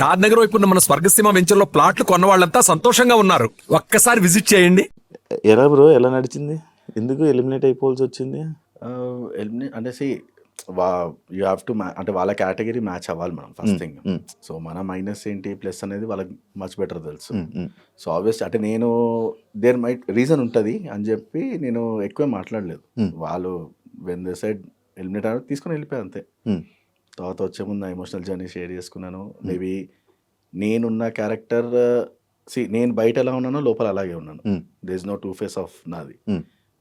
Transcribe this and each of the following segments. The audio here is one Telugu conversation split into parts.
షాద్ నగర్ వైపు ఉన్న మన స్వర్గసీమ వెంచర్లో ప్లాట్లు కొన్న వాళ్ళంతా సంతోషంగా ఉన్నారు. ఒక్కసారి విజిట్ చేయండి. ఎలా బ్రో, ఎలా నడిచింది? ఎందుకు ఎలిమినేట్ అయిపోవాల్సి వచ్చింది? ఎలిమినేట్ అంటే యూ హ్యావ్ టు అంటే వాళ్ళ కేటగిరీ మ్యాచ్ అవ్వాలి మనం ఫస్ట్ థింగ్. సో మన మైనస్ ఏంటి ప్లస్ అనేది వాళ్ళకి మచ్ బెటర్ తెలుసు. సో ఆబ్వియస్ అంటే నేను దేర్ మైట్ రీజన్ ఉంటుంది అని చెప్పి నేను ఎక్కువ మాట్లాడలేదు. వాళ్ళు వెన్ దే సైడ్ ఎలిమినేట్ అనేది తీసుకొని వెళ్ళిపోయాను అంతే. తర్వాత వచ్చే ముందు ఎమోషనల్ జర్నీ షేర్ చేసుకున్నాను. మేబీ నేనున్న క్యారెక్టర్ నేను బయట ఎలా ఉన్నానో లోపల అలాగే ఉన్నాను. There is no two face of నాది.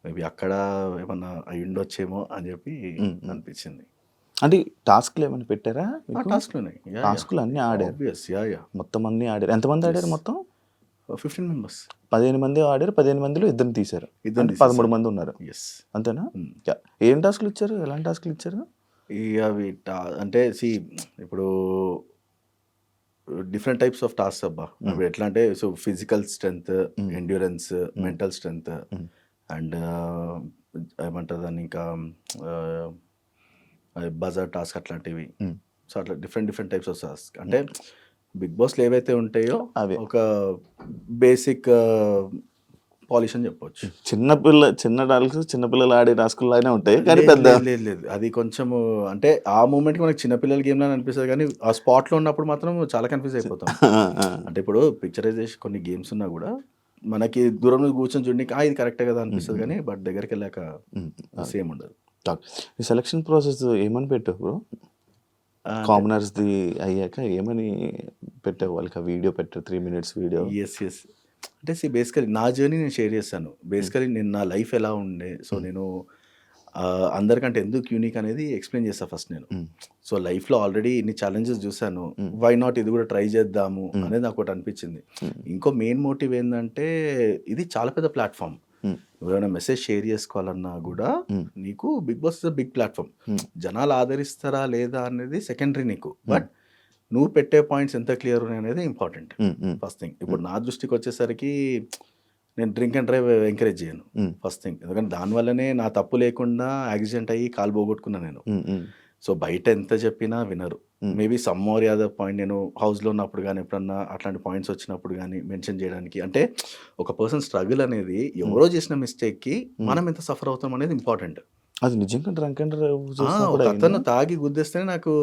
మేబీ అక్కడ ఏమన్నా అయి ఉండొచ్చేమో అని చెప్పి అనిపించింది. అంటే టాస్క్లు ఏమైనా పెట్టారా? టాస్క్లు అన్నీ ఆడారు. యా మొత్తం అన్నీ ఆడారు. ఎంతమంది ఆడారు మొత్తం? 15 members. 15 మంది ఆడారు. 15 మందిలో ఇద్దరు తీశారు. 13 మంది ఉన్నారు. అంతేనా? ఏం టాస్క్లు ఇచ్చారు? ఎలాంటి టాస్క్లు ఇచ్చారు? అవి అంటే ఇప్పుడు డిఫరెంట్ టైప్స్ ఆఫ్ టాస్క్ అబ్బా. ఇప్పుడు ఎట్లా అంటే so physical strength, endurance, mental strength and ఏమంటారు దాన్ని ఇంకా బజార్ టాస్క్ అట్లాంటివి. సో అట్లా డిఫరెంట్ టైప్స్ ఆఫ్ టాస్క్. అంటే బిగ్ బాస్లో ఏవైతే ఉంటాయో అవి ఒక బేసిక్ పాలిష్ అని చెప్పొచ్చు. చిన్నపిల్లలు ఆడే టాస్కుల్లానే ఉంటాయి కానీ పెద్ద లేదు. అది కొంచెము అంటే ఆ మూమెంట్కి మనకి చిన్నపిల్లల గేమ్ లాగా అనిపిస్తుంది కానీ ఆ స్పాట్లో ఉన్నప్పుడు మాత్రం చాలా కన్ఫ్యూజ్ అయిపోతాం. అంటే ఇప్పుడు పిక్చరైజేషన్ కొన్ని గేమ్స్ ఉన్నా కూడా మనకి దూరం నుంచి కూర్చొని చూడండి ఇది కరెక్టే కదా అనిపిస్తుంది కానీ బట్ దగ్గరికి వెళ్ళాక సేమ్ ఉండదు. ఈ సెలక్షన్ ప్రాసెస్ ఏమని పెట్టావు బ్రో? కామనర్స్ది అయ్యాక ఏమని పెట్టావు వాళ్ళకి? ఆ వీడియో పెట్టావు, 3 minutes వీడియో. ఎస్ అంటే బేసికలీ నా జర్నీ నేను షేర్ చేస్తాను. బేసికలీ నేను నా లైఫ్ ఎలా ఉండే, సో నేను అందరికంటే ఎందుకు యూనిక్ అనేది ఎక్స్ప్లెయిన్ చేస్తాను ఫస్ట్ నేను. సో లైఫ్లో ఆల్రెడీ ఇన్ని ఛాలెంజెస్ చూశాను, వై నాట్ ఇది కూడా ట్రై చేద్దాము అనేది నాకు ఒకటి అనిపించింది. ఇంకో మెయిన్ మోటివ్ ఏంటంటే ఇది చాలా పెద్ద ప్లాట్ఫామ్. ఏమైనా మెసేజ్ షేర్ చేసుకోవాలన్నా కూడా నీకు Bigg Boss is a big platform. జనాలు ఆదరిస్తారా లేదా అనేది సెకండరీ నీకు, బట్ నువ్వు పెట్టే పాయింట్స్ ఎంత క్లియర్ ఉన్నాయి అనేది ఇంపార్టెంట్ ఫస్ట్ థింగ్. ఇప్పుడు నా దృష్టికి వచ్చేసరికి నేను డ్రింక్ అండ్ డ్రైవ్ ఎంకరేజ్ చేయను ఫస్ట్ థింగ్. ఎందుకంటే దానివల్లనే నా తప్పు లేకుండా యాక్సిడెంట్ అయ్యి కాలు పోగొట్టుకున్నాను నేను. సో బయట ఎంత చెప్పినా వినరు. Maybe some or other point నేను హౌస్లో ఉన్నప్పుడు కానీ ఎప్పుడన్నా అట్లాంటి పాయింట్స్ వచ్చినప్పుడు కానీ మెన్షన్ చేయడానికి, అంటే ఒక పర్సన్ స్ట్రగుల్ అనేది ఎవరో చేసిన మిస్టేక్కి మనం ఎంత సఫర్ అవుతాం అనేది ఇంపార్టెంట్. అది నిజంగా డ్రంక్ అండ్ ఒక అతను తాగి గుద్దేస్తేనే నాకు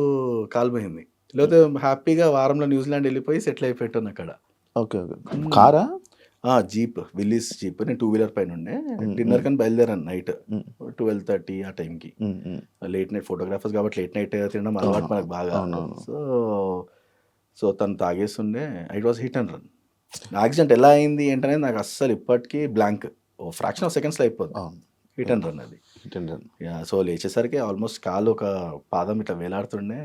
కాలు పోయింది. లేకపోతే హ్యాపీగా వారంలో న్యూజిలాండ్ వెళ్ళిపోయి సెటిల్ అయిపోయాను అక్కడ. ఓకే కారా? Jeep, Willys jeep. నేను 2-wheeler పైన ఉండే. డిన్నర్ కానీ బయలుదేరాను నైట్ 12:30 ఆ టైంకి. లేట్ నైట్ ఫోటోగ్రాఫర్స్ కాబట్టి లేట్ నైట్ తినడం అలవాటు మనకు బాగా. సో తను తాగేస్తుండే. It was hit and run. Accident ఎలా అయింది ఏంటనేది నాకు అస్సలు ఇప్పటికీ బ్లాంక్. ఫ్రాక్షన్ ఆఫ్ సెకండ్స్లో అయిపోతుంది. హిట్ అండ్ రన్ అది. సో లేచేసరికి ఆల్మోస్ట్ కాలు ఒక పాదం ఇట్లా వేలాడుతుండే.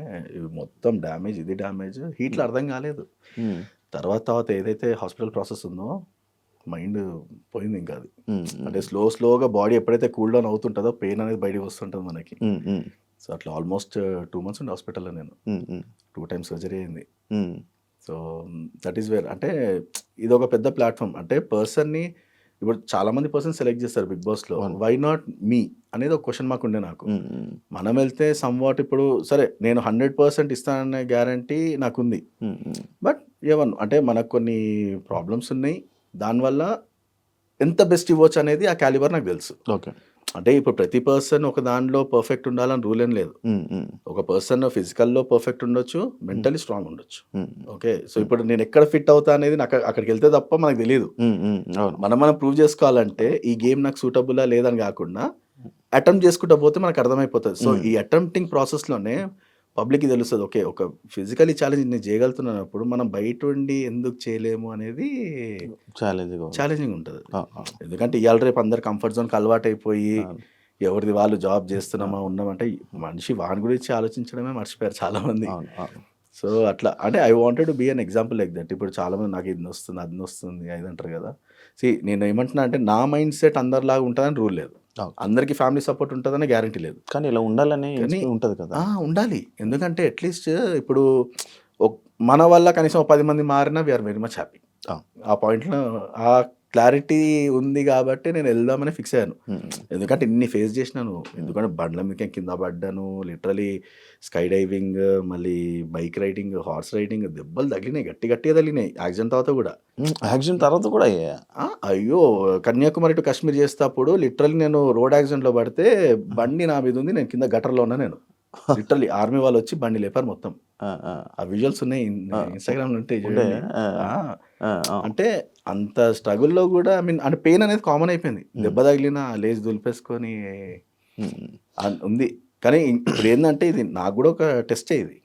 మొత్తం డ్యామేజ్, ఇది డ్యామేజ్. హీట్లో అర్థం కాలేదు. తర్వాత ఏదైతే హాస్పిటల్ ప్రాసెస్ ఉందో మైండ్ పోయింది ఇంకా. అది అంటే స్లోగా బాడీ ఎప్పుడైతే కూల్ డౌన్ అవుతుంటుందో పెయిన్ అనేది బయటకు వస్తుంటుంది మనకి. సో అట్లా ఆల్మోస్ట్ 2 months ఉండే హాస్పిటల్లో నేను. 2 times సర్జరీ అయింది. సో దట్ ఈస్ వేర్ అంటే ఇది ఒక పెద్ద ప్లాట్ఫామ్. అంటే పర్సన్ని ఇప్పుడు చాలా మంది పర్సన్ సెలెక్ట్ చేస్తారు బిగ్ బాస్లో. వై నాట్ మీ అనేది ఒక క్వశ్చన్ మార్క్ ఉండే నాకు. మనం వెళ్తే సమ్ వాట్ ఇప్పుడు సరే నేను 100% ఇస్తాననే గ్యారంటీ నాకుంది. బట్ అంటే మనకు కొన్ని ప్రాబ్లమ్స్ ఉన్నాయి. దానివల్ల ఎంత బెస్ట్ ఇవ్వచ్చు అనేది ఆ క్యాలిబర్ నాకు తెలుసు. ఓకే. అంటే ఇప్పుడు ప్రతి పర్సన్ ఒక దానిలో పర్ఫెక్ట్ ఉండాలని రూల్ ఏం లేదు. ఒక పర్సన్ ఫిజికల్లో పర్ఫెక్ట్ ఉండొచ్చు, మెంటలీ స్ట్రాంగ్ ఉండొచ్చు. ఓకే. సో ఇప్పుడు నేను ఎక్కడ ఫిట్ అవుతా అనేది నాకు అక్కడికి వెళ్తే తప్ప మనకు తెలియదు. మనం ప్రూవ్ చేసుకోవాలంటే ఈ గేమ్ నాకు సూటబుల్లా లేదని కాకుండా అటెంప్ట్ చేసుకుంటూ పోతే మనకు అర్థమైపోతుంది. సో ఈ అటెంప్టింగ్ ప్రాసెస్లోనే పబ్లిక్కి తెలుస్తుంది, ఓకే ఒక ఫిజికలీ ఛాలెంజ్ నేను చేయగలుగుతున్నప్పుడు మనం బయట ఉండి ఎందుకు చేయలేము అనేది ఛాలెంజింగ్ ఉంటుంది. ఎందుకంటే ఇవాళ రేపు అందరు కంఫర్ట్ జోన్కి అలవాటు అయిపోయి ఎవరిది వాళ్ళు జాబ్ చేస్తున్నామా ఉన్నామంటే మనిషి వాని గురించి ఆలోచించడమే మర్చిపోయారు చాలామంది. సో అట్లా అంటే I wanted to be an example like that. ఇప్పుడు చాలామంది నాకు ఇది వస్తుంది, అది వస్తుంది, అది అంటారు కదా. నేను ఏమంటున్నా అంటే నా మైండ్ సెట్ అందరిలాగా ఉంటుందని రూల్ లేదు. అందరికీ ఫ్యామిలీ సపోర్ట్ ఉంటుందని గ్యారంటీ లేదు. కానీ ఇలా ఉండాలని ఉంటుంది కదా. ఉండాలి. ఎందుకంటే అట్లీస్ట్ ఇప్పుడు మన వల్ల కనీసం 10 మంది మారినా వీఆర్ వెరీ మచ్ హ్యాపీ. ఆ. ఆ పాయింట్లో ఆ క్లారిటీ ఉంది కాబట్టి నేను వెళ్దామని ఫిక్స్ అయ్యాను. ఎందుకంటే ఇన్ని ఫేస్ చేసినాను. ఎందుకంటే బండ్ల మీద కింద పడ్డాను, లిటరలీ స్కై డైవింగ్, మళ్ళీ బైక్ రైడింగ్, హార్స్ రైడింగ్, దెబ్బలు తగిలినాయి, గట్టిగా తగిలినాయి యాక్సిడెంట్ తర్వాత కూడా. యాక్సిడెంట్ తర్వాత కూడా అయ్యా? అయ్యో, కన్యాకుమారి టు కాశ్మీర్ చేసేటప్పుడు లిటరలీ నేను రోడ్ యాక్సిడెంట్లో పడితే బండి నా మీద ఉంది, నేను కింద గటర్లో ఉన్నా. నేను లిటరలీ ఆర్మీ వాళ్ళు వచ్చి బండి లేపారు మొత్తం. ఆ విజువల్స్ ఉన్నాయి, ఇన్స్టాగ్రామ్లో ఉంటాయి చూడండి. అంటే అంత స్ట్రగుల్లో కూడా ఐ మీన్ అంటే పెయిన్ అనేది కామన్ అయిపోయింది. దెబ్బ తగిలిన లేచి దులిపేసుకొని ఉంది. కానీ ఇప్పుడు ఏంటంటే ఇది నాకు కూడా ఒక టెస్టే ఇది.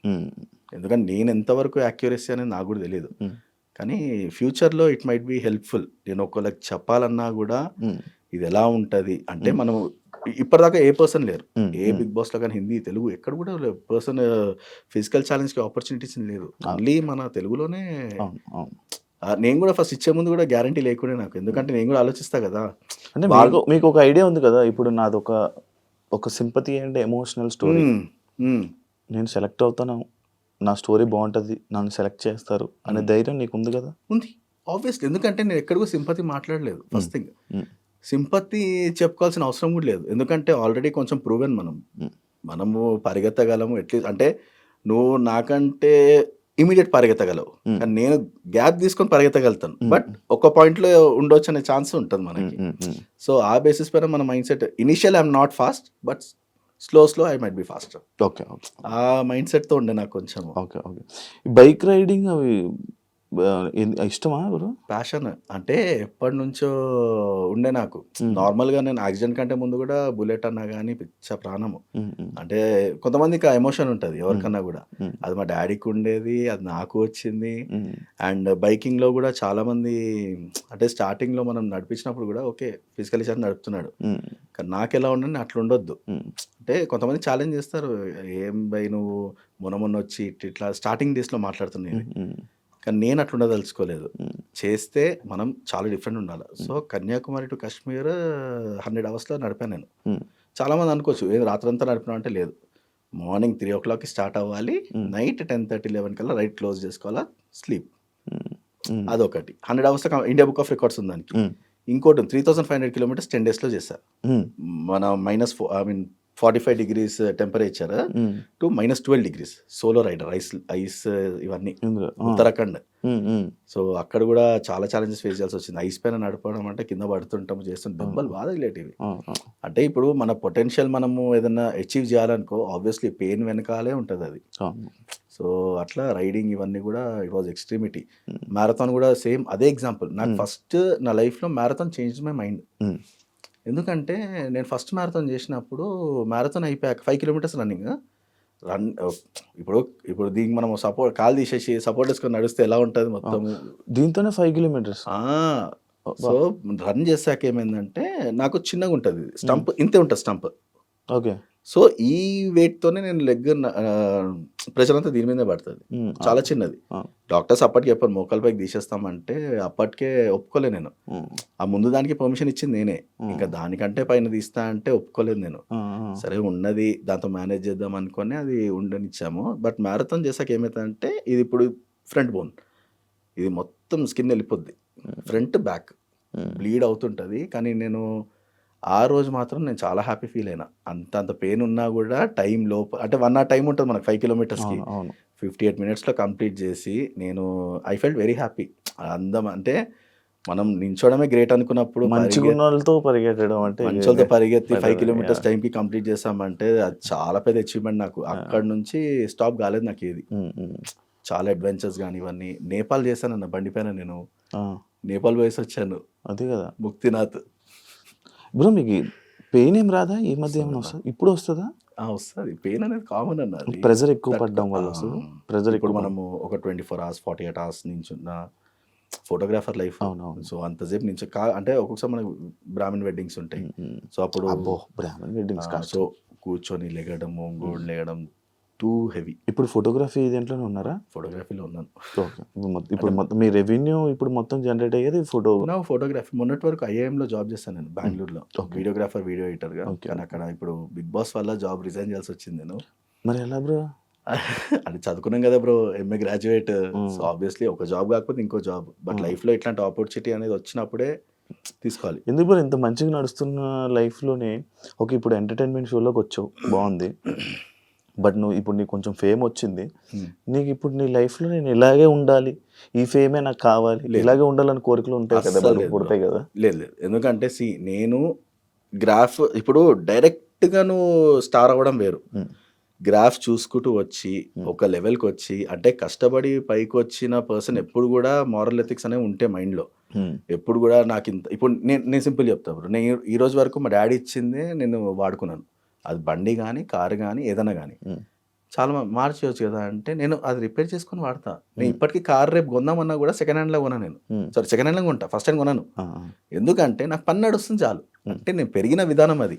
ఎందుకంటే నేను ఎంతవరకు యాక్యురసీ అనేది నాకు కూడా తెలియదు. కానీ ఫ్యూచర్లో ఇట్ మైట్ బి హెల్ప్ఫుల్. నేను ఒకళ్ళకి చెప్పాలన్నా కూడా ఇది ఎలా ఉంటుంది అంటే, మనం ఇప్పటిదాకా ఏ పర్సన్ లేరు, ఏ బిగ్ బాస్లో కానీ హిందీ తెలుగు ఎక్కడ కూడా పర్సన్ ఫిజికల్ ఛాలెంజ్కి ఆపర్చునిటీస్ లేదు. ఓన్లీ మన తెలుగులోనే. నేను కూడా ఫస్ట్ ఇచ్చే ముందు కూడా గ్యారంటీ లేకుండా నాకు, ఎందుకంటే నేను కూడా ఆలోచిస్తా కదా. అంటే మీకు ఒక ఐడియా ఉంది కదా, ఇప్పుడు నాది ఒక సింపతి అండ్ ఎమోషనల్ స్టోరీ. నేను సెలెక్ట్ అవుతాను, నా స్టోరీ బాగుంటుంది, నన్ను సెలెక్ట్ చేస్తారు అనే ధైర్యం నీకు ఉంది కదా? ఉంది ఆబ్వియస్లీ. ఎందుకంటే నేను ఎక్కడ కూడా సింపతి మాట్లాడలేదు. ఫస్ట్ థింగ్, సింపతి చెప్పుకోవాల్సిన అవసరం కూడా లేదు. ఎందుకంటే ఆల్రెడీ కొంచెం ప్రూవెన్ మనము పరిగెత్తగలము. ఎట్లీస్ట్ అంటే నువ్వు నాకంటే ఇమీడియట్ పరిగెత్తగలవు, కానీ నేను గ్యాప్ తీసుకొని పరిగెత్తగలుగుతాను. బట్ ఒక పాయింట్లో ఉండొచ్చు అనే ఛాన్స్ ఉంటుంది మనకి. సో ఆ బేసిస్ పైన మన mindset initial I'm not fast, but slow I might be faster. Okay, ఆ మైండ్ సెట్తో ఉండే నాకు కొంచెం. ఓకే. బైక్ రైడింగ్ అవి ఇష్టమా బ్రో? ప్యాషన్ అంటే ఎప్పటి నుంచో ఉండే నాకు. నార్మల్గా నేను యాక్సిడెంట్ కంటే ముందు కూడా బుల్లెట్ అన్నా కానీ పిచ్చ ప్రాణము. అంటే కొంతమందికి ఆ ఎమోషన్ ఉంటుంది ఎవరికన్నా కూడా. అది మా డాడీకి ఉండేది, అది నాకు వచ్చింది. అండ్ బైకింగ్లో కూడా చాలామంది అంటే స్టార్టింగ్లో మనం నడిపించినప్పుడు కూడా ఓకే ఫిజికలీ చాలా నడుపుతున్నాడు, కానీ నాకు ఎలా ఉండని అట్లా ఉండొద్దు. అంటే కొంతమంది ఛాలెంజ్ చేస్తారు, ఏం బై నువ్వు మొన్న వచ్చి ఇట్లా స్టార్టింగ్ డేస్లో మాట్లాడుతున్నాయి. కానీ నేను అట్లా ఉండదలుచుకోలేదు. చేస్తే మనం చాలా డిఫరెంట్ ఉండాలి. సో కన్యాకుమారి టు కాశ్మీర్ 100 అవర్స్లో నడిపాను నేను. చాలామంది అనుకోవచ్చు ఏది రాత్రంతా నడిపినా అంటే, లేదు. మార్నింగ్ 3 o'clockకి స్టార్ట్ అవ్వాలి, నైట్ 10:30, 11 కల్లా రైట్ క్లోజ్ చేసుకోవాలా, స్లీప్. అదొకటి. 100 అవర్స్లో ఇండియా బుక్ ఆఫ్ రికార్డ్స్ ఉంది దానికి. ఇంకోటి 3500 కిలోమీటర్స్ 10 daysలో చేశా. మన -45 degrees temperature to -12 degrees solo rider, ice ఇవన్నీ ఉత్తరాఖండ్. సో అక్కడ కూడా చాలా ఛాలెంజెస్ ఫేస్ చేయాల్సి వచ్చింది. ఐస్ పైన నడపడం అంటే కింద పడుతుంటాము, చేస్తుంటే దెబ్బలు బాగా తగిలేటివి. అంటే ఇప్పుడు మన పొటెన్షియల్ మనము ఏదైనా అచీవ్ చేయాలనుకో ఆబ్వియస్లీ పెయిన్ వెనకాలే ఉంటుంది అది. సో అట్లా రైడింగ్ ఇవన్నీ కూడా ఇట్ వాజ్ ఎక్స్ట్రీమిటీ. మ్యారథాన్ కూడా సేమ్ అదే ఎగ్జాంపుల్. నాకు ఫస్ట్ నా లైఫ్లో మ్యారథాన్ చేంజ్ మై మైండ్. ఎందుకంటే నేను ఫస్ట్ మ్యారథాన్ చేసినప్పుడు మ్యారథాన్ అయిపోయాక 5 kilometers రన్నింగ్. ఇప్పుడు దీనికి మనం కాలు తీసేసి సపోర్ట్ వేసుకొని నడిస్తే ఎలా ఉంటుంది మొత్తం. దీంతోనే 5 kilometers. సో రన్ చేశాక ఏమైందంటే నాకు చిన్నగా ఉంటుంది స్టంప్, ఇంతే ఉంటుంది స్టంప్. ఓకే. సో ఈ వెయిట్తోనే నేను లెగ్ ప్రెషర్ అంతా దీని మీదే పడుతుంది, చాలా చిన్నది. డాక్టర్స్ అప్పటికి చెప్పారు మోకాల పైకి తీసేస్తామంటే అప్పటికే ఒప్పుకోలేదు నేను. ఆ ముందు దానికి పర్మిషన్ ఇచ్చింది నేనే, ఇంకా దానికంటే పైన తీస్తా అంటే ఒప్పుకోలేదు నేను. సరే ఉన్నది దాంతో మేనేజ్ చేద్దాం అనుకొని అది ఉండనిచ్చాము. బట్ మ్యారథాన్ చేశాక ఏమవుతుందంటే ఇది ఇప్పుడు ఫ్రంట్ బోన్, ఇది మొత్తం స్కిన్ వెళ్ళిపోద్ది, ఫ్రంట్ బ్యాక్ బ్లీడ్ అవుతుంటుంది. కానీ నేను ఆ రోజు మాత్రం నేను చాలా హ్యాపీ ఫీల్ అయినా. అంత పెయిన్ ఉన్నా కూడా టైం అంటే 1 hour టైం ఉంటుంది మనకు 5 kilometersకి. 58 minutesలో కంప్లీట్ చేసి నేను ఐ ఫెల్ట్ వెరీ హ్యాపీ. అందం అంటే మనం నించోడమే గ్రేట్ అనుకున్నప్పుడు మంచిగున్నోళ్ళతో పరిగెత్తడం అంటే, మంచోళ్ళతో పరిగెత్తి 5 kilometers టైంకి కంప్లీట్ చేసామంటే అది చాలా పెద్ద అచీవ్మెంట్ నాకు. అక్కడ నుంచి స్టాప్ కాలేదు నాకు ఏది. చాలా అడ్వెంచర్స్ కానీ ఇవన్నీ. నేపాల్ చేశానన్న బండి పైన నేను, నేపాల్ పోయేసి వచ్చాను. అదే కదా ముక్తినాథ్. బ్రో మీకు పెయిన్ ఏం రాదా ఈ మధ్య? ఏమైనా వస్తుంది? ఇప్పుడు వస్తుందా? వస్తుంది. పెయిన్ అనేది కామన్ అన్నది, ప్రెజర్ ఎక్కువ పడడం వల్ల వస్తుంది. ప్రెజర్ ఇప్పుడు మనము ఒక 24 hours 48 hours నుంచి ఉన్న ఫోటోగ్రాఫర్ లైఫ్. సో అంతసేపు నుంచి అంటే ఒక్కొక్కసారి మనకు బ్రాహ్మణ్ వెడ్డింగ్స్ ఉంటాయి. సో అప్పుడు బ్రాహ్మణ్ వెడ్డింగ్స్ సో కూర్చొని లెగడము, గోల్డ్ లెగడం టూ హెవీ. ఇప్పుడు ఫోటోగ్రఫీ దేంట్లోనే ఉన్నారా? ఫోటోగ్రఫీలో ఉన్నాను. ఓకే. ఇప్పుడు మొత్తం మీ రెవెన్యూ ఇప్పుడు మొత్తం జనరేట్ అయ్యేది ఫోటోగ్రఫీ. మొన్నటి వరకు ఐఐఎంలో జాబ్ చేస్తాను నేను బెంగళూరులో, వీడియోగ్రాఫర్, వీడియో ఎడిటర్గా. కానీ అక్కడ ఇప్పుడు బిగ్ బాస్ వల్ల జాబ్ రిజైన్ చేయాల్సి వచ్చింది నేను. మరి ఎలా బ్రో? అది చదువుకున్నాం కదా bro, MA graduate. So obviously ఒక జాబ్ కాకపోతే ఇంకో జాబ్, బట్ లైఫ్లో ఇట్లాంటి ఆపర్చునిటీ అనేది వచ్చినప్పుడే తీసుకోవాలి. ఎందుకు బ్రో ఇంత మంచిగా నడుస్తున్న లైఫ్లోనే ఓకే ఇప్పుడు ఎంటర్టైన్మెంట్ షోలోకి వచ్చావు బాగుంది, బట్ నువ్వు ఇప్పుడు నీకు కొంచెం ఫేమ్ వచ్చింది, నీకు ఇప్పుడు నీ లైఫ్లో నేను ఇలాగే ఉండాలి, ఈ ఫేమే నాకు కావాలి, ఇలాగే ఉండాలని కోరికలు ఉంటాయి కదా, అస్సలు లేదు పుడతాయి కదా? లేదు. ఎందుకంటే నేను గ్రాఫ్ ఇప్పుడు డైరెక్ట్గా నువ్వు స్టార్ అవ్వడం వేరు. గ్రాఫ్ చూసుకుంటూ వచ్చి ఒక లెవెల్కి వచ్చి, అంటే కష్టపడి పైకి వచ్చిన పర్సన్ ఎప్పుడు కూడా మారల్ ఎథిక్స్ అనేవి ఉంటే మైండ్లో. ఎప్పుడు కూడా నాకు ఇంత ఇప్పుడు నేను సింపుల్ చెప్తా బ్రో, నేను ఈ రోజు వరకు మా డాడీ ఇచ్చిందే నేను వాడుకున్నాను. అది బండి కానీ కారు కానీ ఏదైనా కానీ. చాలా మార్చేయచ్చు కదా అంటే నేను అది రిపేర్ చేసుకొని వాడతా. నేను ఇప్పటికీ కార్ రేపు కొందామన్నా కూడా సెకండ్ హ్యాండ్లో కొనా, నేను సెకండ్ హ్యాండ్లో కొంటా, ఫస్ట్ హ్యాండ్ కొనాను. ఎందుకంటే నాకు పని నడుస్తుంది చాలు. అంటే నేను పెరిగిన విధానం అది.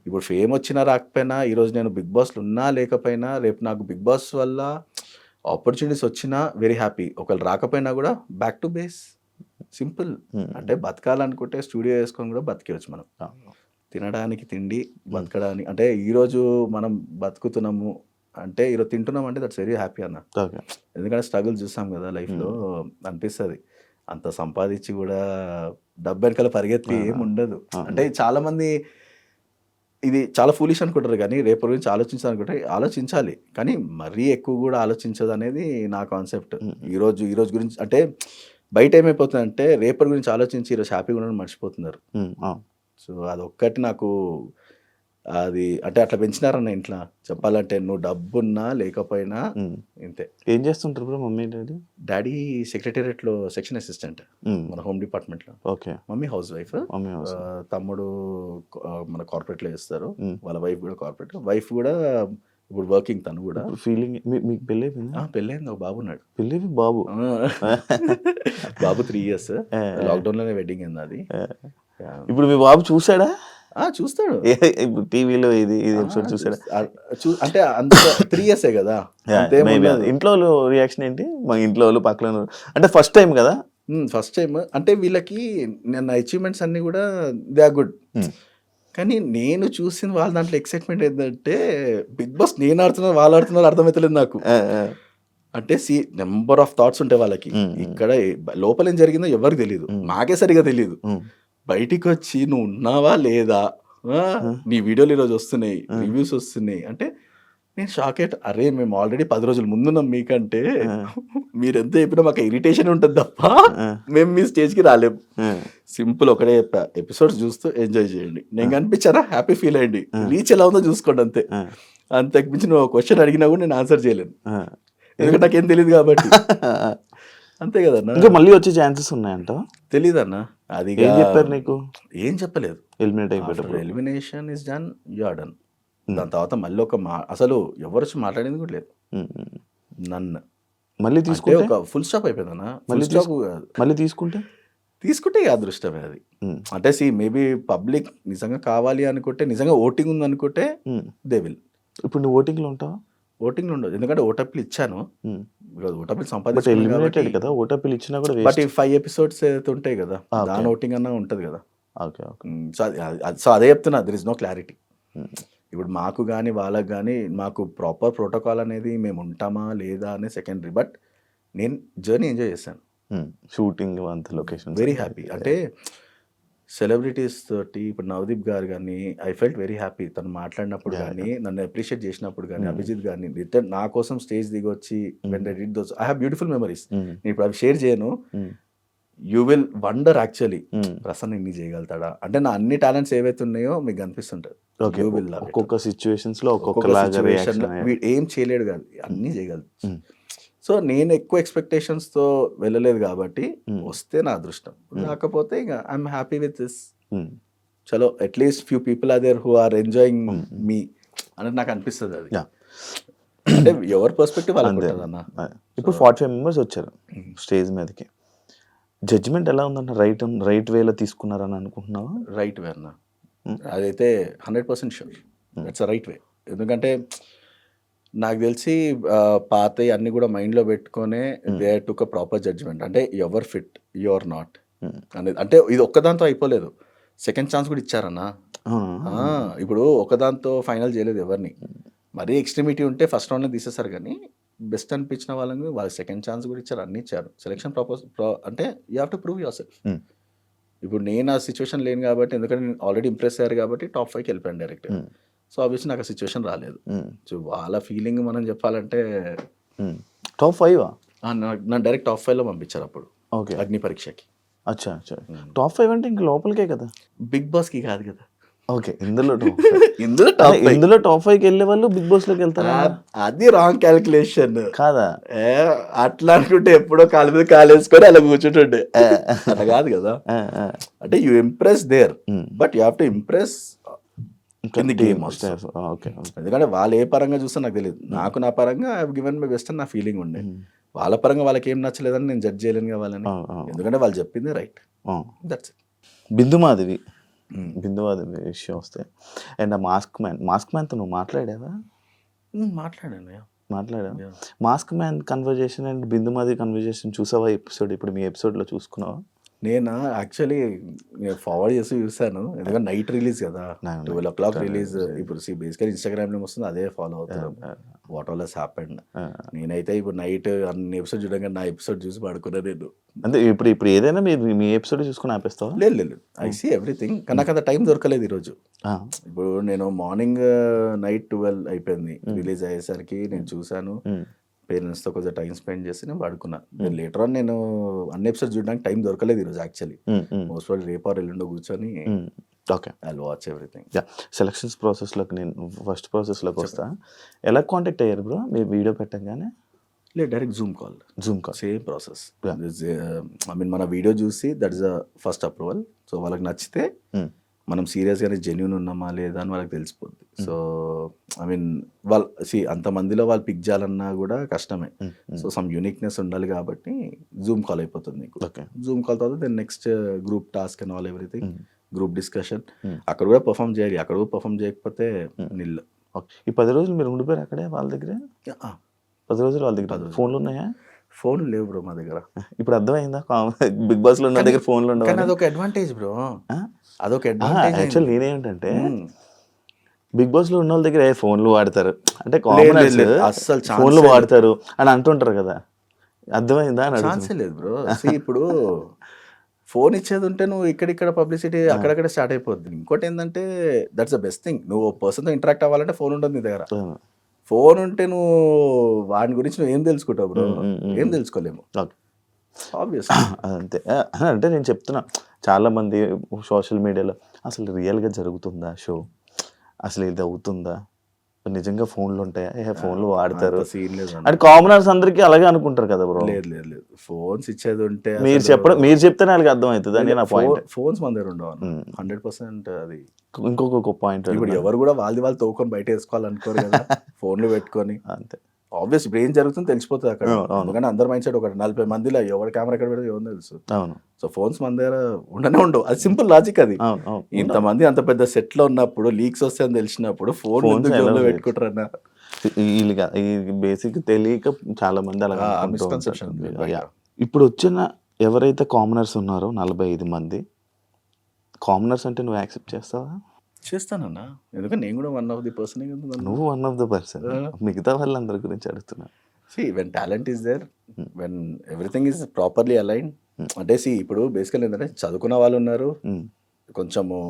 ఇప్పుడు ఫేమ్ వచ్చినా రాకపోయినా, ఈరోజు నేను బిగ్ బాస్లో ఉన్నా లేకపోయినా, రేపు నాకు బిగ్ బాస్ వల్ల ఆపర్చునిటీస్ వచ్చినా వెరీ హ్యాపీ. ఒకవేళ రాకపోయినా కూడా బ్యాక్ టు బేస్, సింపుల్. అంటే బతకాలనుకుంటే స్టూడియో వేసుకొని కూడా బతికేవచ్చు మనం. తినడానికి తిండి, బతకడానికి అంటే ఈరోజు మనం బతుకుతున్నాము అంటే, ఈరోజు తింటున్నాం అంటే దట్స్ వెరీ హ్యాపీ అన్న. ఎందుకంటే స్ట్రగుల్ చూస్తాం కదా లైఫ్లో, అనిపిస్తుంది. అంత సంపాదించి కూడా డబ్బు వెనకాల పరిగెత్తి ఏమి ఉండదు. అంటే చాలామంది ఇది చాలా ఫూలిష్ అనుకుంటారు, కానీ రేపు గురించి ఆలోచించాలనుకుంటే ఆలోచించాలి, కానీ మరీ ఎక్కువ కూడా ఆలోచించదు అనేది నా కాన్సెప్ట్. ఈరోజు గురించి అంటే బయట ఏమైపోతుందంటే రేపటి గురించి ఆలోచించి ఈరోజు హ్యాపీగా ఉండడం మర్చిపోతున్నారు. సో అదొక్కటి నాకు అది అంటే అట్లా పెంచినారన్న ఇంట్లో. చెప్పాలంటే నువ్వు డబ్బున్నా లేకపోయినా ఇంతే. ఏం చేస్తుంటారు బ్రో మమ్మీ డాడీ? డాడీ సెక్రటేరియట్లో సెక్షన్ అసిస్టెంట్ మన హోమ్ డిపార్ట్మెంట్లో. ఓకే. మమ్మీ హౌస్ వైఫ్, తమ్ముడు మన కార్పొరేట్లో చేస్తారు, వాళ్ళ వైఫ్ కూడా కార్పొరేట్. వైఫ్ కూడా ఇప్పుడు వర్కింగ్, తను కూడా. ఫీలింగ్ మీకు పెళ్ళి అయిపోయిందా? పెళ్ళైంది, ఒక బాబు ఉన్నాడు. పెళ్ళి బాబు? బాబు 3 years. లాక్డౌన్లోనే వెడ్డింగ్ అయింది అది. ఇప్పుడు మీ బాబు చూసాడా? చూస్తాడు. ఇప్పుడు టీవీలో ఇది ఎపిసోడ్ చూసాడా? అంటే అంత 3 years కదా. ఇంట్లో రియాక్షన్ ఏంటి? మా ఇంట్లో వాళ్ళు పక్కన అంటే ఫస్ట్ టైం కదా, ఫస్ట్ టైం అంటే వీళ్ళకి నా అచీవ్మెంట్స్ అన్ని కూడా దే ఆర్ గుడ్. కానీ నేను చూసిన వాళ్ళ దాంట్లో ఎక్సైట్మెంట్ ఏంటంటే బిగ్ బాస్ నేను ఆడుతున్నారు వాళ్ళు ఆడుతున్నారు అర్థమవుతలేదు నాకు. అంటే నెంబర్ ఆఫ్ థాట్స్ ఉంటాయి వాళ్ళకి. ఇక్కడ లోపల ఏం జరిగిందో ఎవరికి తెలియదు, నాకే సరిగా తెలియదు. బయటికి వచ్చి నువ్వు ఉన్నావా లేదా, నీ వీడియోలు ఈరోజు వస్తున్నాయి, రివ్యూస్ వస్తున్నాయి అంటే నేను షాక్ అయ్యా. అరే మేము ఆల్రెడీ 10 రోజుల ముందున్నాం మీకంటే, మీరు ఎంత చెప్పినా మాకు ఇరిటేషన్ ఉంటుంది తప్ప మేము మీ స్టేజ్కి రాలేము. సింపుల్ ఒకటే చెప్పా, ఎపిసోడ్స్ చూస్తూ ఎంజాయ్ చేయండి. నేను కనిపించారా హ్యాపీ ఫీల్ అయ్యండి, రీచ్ ఎలా ఉందో చూసుకోండి అంతే. అంతకు మించి నువ్వు క్వశ్చన్ అడిగినా కూడా నేను ఆన్సర్ చేయలేను, ఎందుకంటే నాకేం తెలియదు కాబట్టి. అంతే కదన్నా. ఇంకా మళ్ళీ వచ్చే ఛాన్సెస్ ఉన్నాయంట? తెలీదు అన్న. అది ఏం చెప్పారు నీకు? ఏం చెప్పలేదు. ఎలిమినేట్ అయిపోయారు. Elimination is done, you are done. దాని తర్వాత మళ్ళీ ఒక అసలు ఎవరు వచ్చి మాట్లాడింది కూడా లేదు. నన్ను మళ్ళీ తీసుకుంటే ఒక ఫుల్ స్టాప్ అయిపోయిందన్న. మళ్ళీ తీసుకుంటే అదృష్టమే అది. అంటే మేబీ పబ్లిక్ నిజంగా కావాలి అనుకుంటే, నిజంగా ఓటింగ్ ఉంది అనుకుంటే దే విల్. ఇప్పుడు నువ్వు ఓటింగ్లో ఉంటావా? ఓటింగ్లో ఉండదు, ఎందుకంటే ఓటప్పిలు ఇచ్చాను. ఓటప్పిలు సంపాదించాను కదా, ఓటప్పిలు ఇచ్చినా కూడా బట్ ఈ 5 episodes అయితే ఉంటాయి కదా, దాని ఓటింగ్ అన్నా ఉంటుంది కదా. సో అదే చెప్తున్నా, దర్ ఇస్ నో క్లారిటీ. ఇప్పుడు మాకు కానీ వాళ్ళకి కానీ మాకు ప్రాపర్ ప్రోటోకాల్ అనేది మేము ఉంటామా లేదా అనే సెకండరీ. బట్ నేను జర్నీ ఎంజాయ్ చేశాను, షూటింగ్ అంత లొకేషన్ వెరీ హ్యాపీ. అంటే సెలబ్రిటీస్ తోటి ఇప్పుడు నవదీప్ గారు కానీ ఐ ఫెల్ట్ వెరీ హ్యాపీ. తను మాట్లాడినప్పుడు కానీ, నన్ను అప్రిషియేట్ చేసినప్పుడు కానీ, అభిజిత్ గారిని రిటర్న్ నా కోసం స్టేజ్ దిగి వచ్చి when I did those, I have beautiful memories. నేను ఇప్పుడు అవి షేర్ చేయను. You will wonder actually, Prasanna ఇన్ని చేయగలుగుతాడా అంటే. నా అన్ని టాలెంట్స్ ఏవైతే ఉన్నాయో మీకు కనిపిస్తుంటాయి. ఒక్కొక్క సిచ్యువేషన్స్ లో ఏం చేయలేడు కాదు, అన్నీ చేయగలదు. సో నేను ఎక్కువ ఎక్స్పెక్టేషన్స్తో వెళ్ళలేదు కాబట్టి వస్తే నా అదృష్టం, కాకపోతే ఇక ఐఎమ్ హ్యాపీ విత్ దిస్. చలో at least few people are there who are enjoying me అనేది నాకు అనిపిస్తుంది. అది అంటే ఎవరి పర్స్పెక్టివ్ వాళ్ళకి ఉంటుంది అన్న. ఇప్పుడు 45 members వచ్చారు స్టేజ్ మీదకి, జడ్జిమెంట్ ఎలా ఉందన్న? రైట్ వేలో తీసుకున్నారని అనుకుంటున్నావా? రైట్ వే అన్న, అదైతే 100% షూర్ దట్స్ రైట్ వే. ఎందుకంటే నాకు తెలిసి పాత అన్ని కూడా మైండ్లో పెట్టుకునే they took a proper judgement. అంటే ever fit you are not అనేది. అంటే ఇది ఒక్కదాంతో అయిపోలేదు, సెకండ్ ఛాన్స్ కూడా ఇచ్చారన్నా. ఇప్పుడు ఒకదాంతో ఫైనల్ చేయలేదు ఎవరిని. మరీ ఎక్స్ట్రీమిటీ ఉంటే ఫస్ట్ రౌండ్లో తీసేస్తారు కానీ బెస్ట్ అనిపించిన వాళ్ళని వాళ్ళకి సెకండ్ ఛాన్స్ కూడా ఇచ్చారు, అన్ని ఇచ్చారు. సెలక్షన్ అంటే you have to prove your self. Hmm. ఇప్పుడు నేను ఆ సిచ్యువేషన్ లేను కాబట్టి, ఎందుకంటే నేను ఆల్రెడీ ఇంప్రెస్ అయ్యారు కాబట్టి టాప్ 5కి వెళ్ళిపోయాను డైరెక్ట్. సో ఆబ్వియస్లీ నాకు ఆ సిచ్యువేషన్ రాలేదు. సో వాళ్ళ ఫీలింగ్ మనం చెప్పాలంటే టాప్ 5 నన్ను డైరెక్ట్ టాప్ 5లో పంపించారు అప్పుడు ఓకే. అగ్ని పరీక్షకి. అచ్చా అచ్చా. టాప్ 5 అంటే ఇంక లోపలికే కదా. బిగ్ బాస్కి కాదు కదా. ఓకే, ఇందులో టాప్ ఇందులో టాప్ 5. ఇందులో టాప్ 5కి వెళ్ళే వాళ్ళు బిగ్ బాస్ లోకి వెళ్తారా? అది రాంగ్ క్యాలిక్యులేషన్ కాదా? అట్లా అనుకుంటే ఎప్పుడో కాలు మీద కాలేసుకొని అలా కూర్చుంటుండే. అట్లా కాదు కదా. అంటే you impress there but you have to impress in the game also. Okay. ఎందుకంటే వాళ్ళు ఏ పరంగా చూస్తే నాకు తెలియదు. నాకు నా పరంగా I have given my best అని నా ఫీలింగ్ ఉండే. వాళ్ళ పరంగా వాళ్ళకి ఏం నచ్చలేదని నేను జడ్జ్ చేయలేను కదా వాళ్ళని. ఎందుకంటే వాళ్ళు చెప్పింది రైట్. That's it. బిందుమాధవి విషయం వస్తే అండ్ మాస్క్ మ్యాన్తో నువ్వు మాట్లాడావా? మాట్లాడాను. Mask man conversation and Bindu Madhavi conversation చూసావా ఎపిసోడ్? ఇప్పుడు మీ ఎపిసోడ్లో చూసుకున్నావా? నేను యాక్చువల్లీ నేను ఫార్వర్డ్ చేసి చూసాను, ఎందుకంటే నైట్ రిలీజ్ కదా, 12 o'clock రిలీజ్. ఇప్పుడు బేసికల్ ఇన్స్టాగ్రామ్లో వస్తుంది, అదే ఫాలో అవుతాను వాట్ ఆల్ హస్ హ్యాపెండ్. నేనైతే ఇప్పుడు నైట్ అన్ని ఎపిసోడ్ చూడగా నా ఎపిసోడ్ చూసి పడుకున్నా నేను. అంటే ఇప్పుడు ఏదైనా మీ ఎపిసోడ్ చూసుకుని ఆపేస్తావా? లేదు ఐ సీ ఎవ్రీథింగ్. కానీ నాకు అంత టైం దొరకలేదు ఈరోజు. ఇప్పుడు నేను మార్నింగ్ నైట్ 12 అయిపోయింది రిలీజ్ అయ్యేసరికి. నేను చూసాను, పేరెంట్స్తో కొంచెం టైం స్పెండ్ చేసి నేను పడుకున్నా. నేను లేటర్ ఆన్ నేను అన్ని ఎపిసోడ్ చూడడానికి టైం దొరకలేదు ఈరోజు యాక్చువల్లీ. మోస్ట్ ఆల్ రేపు ఆర్ ఎల్లుండో కూర్చొని okay I watch everything. Selections ప్రాసెస్లోకి నేను ఫస్ట్ ప్రాసెస్లోకి వస్తా. ఎలా కాంటాక్ట్ అయ్యారు బ్రో మీరు వీడియో పెట్టగానే? లేదు, direct Zoom call. Same process. I mean మన వీడియో చూసి that is the first approval. So వాళ్ళకి నచ్చితే మనం సీరియస్గానే జెన్యూన్ ఉన్నామా లేదా అని వాళ్ళకి తెలిసిపోద్ది. సో ఐ మీన్ వాళ్ళు అంతమందిలో వాళ్ళు పిక్ చేయాలన్నా కూడా కష్టమే. సో సమ్ యూనిక్నెస్ ఉండాలి కాబట్టి జూమ్ కాల్ అయిపోతుంది నీకు. జూమ్ కాల్ తర్వాత then next group task and all everything, group discussion. అక్కడ కూడా పర్ఫామ్ చేయాలి. అక్కడ కూడా పర్ఫామ్ చేయకపోతే నిల్లు. ఈ 10 రోజులు మీరు ఉండిపోయారు అక్కడే వాళ్ళ దగ్గరే? 10 రోజులు వాళ్ళ దగ్గర ఫోన్లు ఉన్నాయా? ఫోన్లు లేవు బ్రో మా దగ్గర. ఇప్పుడు అర్థమైందా బిగ్ బాస్ లో ఉన్న దగ్గర ఫోన్లు ఉండవు? అదొక అడ్వాంటేజ్ బ్రో, అదొక అడ్వాంటేజ్. యాక్చువల్ నేనేంటంటే బిగ్ బాస్ లో ఉన్న వాళ్ళ దగ్గర ఫోన్లు వాడతారు అంటే కామన్, అస్సలు ఫోన్లు వాడతారు అని అంటుంటారు కదా. అర్థమైందా? ఛాన్సే లేదు బ్రో. ఇప్పుడు ఫోన్ ఇచ్చేది ఉంటే నువ్వు ఇక్కడిక్కడ పబ్లిసిటీ అక్కడక్కడ స్టార్ట్ అయిపోద్ది. ఇంకోటి ఏంటంటే దట్స్ ద బెస్ట్ థింగ్. నువ్వు పర్సన్తో ఇంటరాక్ట్ అవ్వాలంటే ఫోన్ ఉంటుంది నీ దగ్గర. ఫోన్ ఉంటే నువ్వు వాడి గురించి నువ్వు ఏం తెలుసుకుంటావు బ్రో? ఏం తెలుసుకోలేము. ఆబ్వియస్లీ అంతే. అంటే నేను చెప్తున్నా, చాలా మంది సోషల్ మీడియాలో అసలు రియల్గా జరుగుతుందా షో, అసలు ఇది అవుతుందా, నిజంగా ఫోన్లు ఉంటాయా, ఫోన్లు వాడతారు అంటే కామనర్స్ అందరికీ అలాగే అనుకుంటారు కదా బ్రో. లేదు ఫోన్స్ ఇచ్చేది ఉంటే మీరు చెప్తేనే వాళ్ళకి అర్థం అవుతుంది అని నా పాయింట్. ఫోన్స్ మన దగ్గర ఉండవు 100%. అది ఇంకొక పాయింట్. ఇప్పుడు ఎవరు కూడా వాళ్ళు తోకొని బయట వేసుకోవాలనుకోరు కదా ఫోన్లు పెట్టుకొని. అంతే. ఆబ్వియస్ ఇప్పుడు ఏం జరుగుతుందో తెలిసిపోతుంది అక్కడ. ఎందుకంటే అందరు మైండ్ సెట్ ఒక 40 మందిలో ఎవరు కెమెరా ఎక్కడ పెడితే ఎవరు తెలుసు. సో ఫోన్స్ మన దగ్గర ఉండవు. అది సింపుల్ లాజిక్. అది ఇంతమంది అంత పెద్ద సెట్ లో ఉన్నప్పుడు లీక్స్ వస్తాయని తెలిసినప్పుడు ఫోన్ పెట్టుకుంటారన్న బేసిక్ తెలియక చాలా మంది అలా మిస్కన్సెప్షన్. ఇప్పుడు వచ్చిన ఎవరైతే కామనర్స్ ఉన్నారో 45 మంది కామనర్స్ అంటే నువ్వు యాక్సెప్ట్ చేస్తావా? చేస్తానన్నా, ఎందుకంటే నేను కూడా వన్ ఆఫ్ ది పర్సన్. నువ్వు వన్ ఆఫ్ ద పర్సన్. మిగతా వాళ్ళందరి గురించి అడుగుతున్నా. When talent is there, when everything is properly align. అంటే ఇప్పుడు బేసికల్ ఏంటంటే చదువుకున్న వాళ్ళు ఉన్నారు, కొంచెము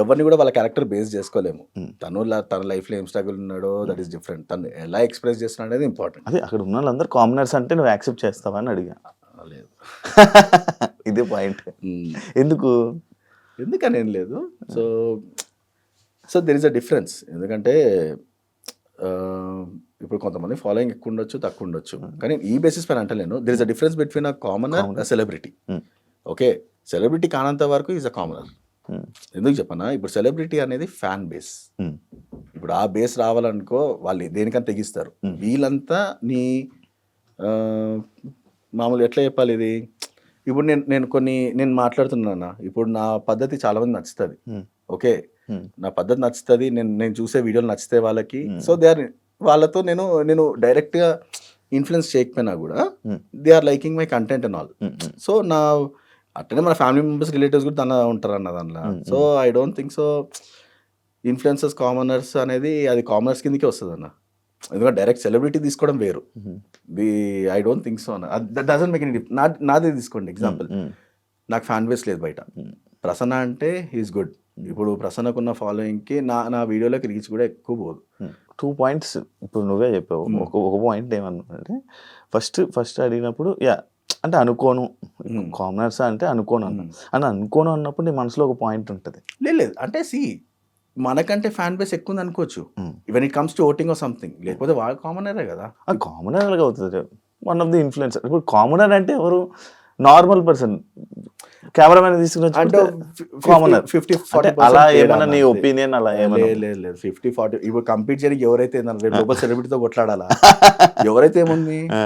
ఎవరిని కూడా వాళ్ళ క్యారెక్టర్ బేస్ చేసుకోలేము. తన లైఫ్లో ఏం స్ట్రగుల్ ఉన్నాడో దట్ ఈస్ డిఫరెంట్. తను ఎలా ఎక్స్ప్రెస్ చేస్తున్నాడు అనేది ఇంపార్టెంట్. అదే అక్కడ ఉన్న వాళ్ళందరూ కామనర్స్ అంటే నువ్వు యాక్సెప్ట్ చేస్తావా అని అడిగా. లేదు ఇదే పాయింట్. ఎందుకని ఏం లేదు. So there is a difference. ఎందుకంటే ఇప్పుడు కొంతమంది ఫాలోయింగ్ ఎక్కువ ఉండొచ్చు, తక్కువ ఉండొచ్చు. కానీ ఈ బేసిస్ పైన అంటలేను. There is a difference between a commoner, a celebrity. Okay, celebrity కానంత వరకు ఈజ్ అ కామనర్. ఎందుకు చెప్పనా, ఇప్పుడు సెలబ్రిటీ అనేది ఫ్యాన్ బేస్. ఇప్పుడు ఆ బేస్ రావాలనుకో వాళ్ళు దేనికని తెగిస్తారు. వీళ్ళంతా నీ మామూలు ఎట్లా చెప్పాలి ఇది, ఇప్పుడు నేను మాట్లాడుతున్నాను. ఇప్పుడు నా పద్ధతి చాలా మంది నచ్చుతుంది. ఓకే, నా పద్ధతి నచ్చుతుంది, నేను చూసే వీడియోలు నచ్చితే వాళ్ళకి. సో దే ఆర్ వాళ్ళతో నేను డైరెక్ట్గా ఇన్ఫ్లుయెన్స్ చేయకపోయినా కూడా they are liking my content and all. So నా అట్లనే మన ఫ్యామిలీ మెంబర్స్, రిలేటివ్స్ కూడా దానిలో ఉంటారు అన్న దానిలో. So I don't think so influencers commoners అనేది అది కామనర్స్ కిందకే వస్తుంది అన్న. ఎందుకంటే డైరెక్ట్ సెలబ్రిటీ తీసుకోవడం వేరు. ఐ డోంట్ థింక్ సో అన్న. దట్ డజంట్ మేక్ ఎనీ నాదే తీసుకోండి ఎగ్జాంపుల్. నాకు ఫ్యాన్ బేస్ లేదు బయట. ప్రసన్న అంటే హీస్ గుడ్. ఇప్పుడు ప్రసన్నకున్న ఫాలోయింగ్కి నా వీడియోలోకి రీచ్ కూడా ఎక్కువ పోదు. 2 పాయింట్స్ ఇప్పుడు నువ్వే చెప్పావు. ఒక పాయింట్ ఏమన్నానంటే ఫస్ట్ అడిగినప్పుడు అంటే అనుకోను, కామనర్స్ అంటే అనుకోను అన్న. అని అనుకోను అన్నప్పుడు నీ మనసులో ఒక పాయింట్ ఉంటుంది. లేదు అంటే మనకంటే ఫ్యాన్ బేస్ ఎక్కువ ఉంది అనుకోవచ్చు when it comes to voting or something. లేకపోతే వాళ్ళు కామనరే కదా. కామనర్ అలాగే అవుతుంది. One of the influencer. ఇప్పుడు కామనర్ అంటే ఎవరు? Normal person. కెమెరామెన్ తీసుకుని కామనర్. 50-40 అలా ఏమన్నా నీ ఒపీనియన్ అలా ఏమన్నా? లేదు 50-40 ఇప్పుడు కంపీట్ చేయడానికి ఎవరైతే లోపల సెలబ్రిటీతో కొట్లాడాలా? ఎవరైతే ఏముంది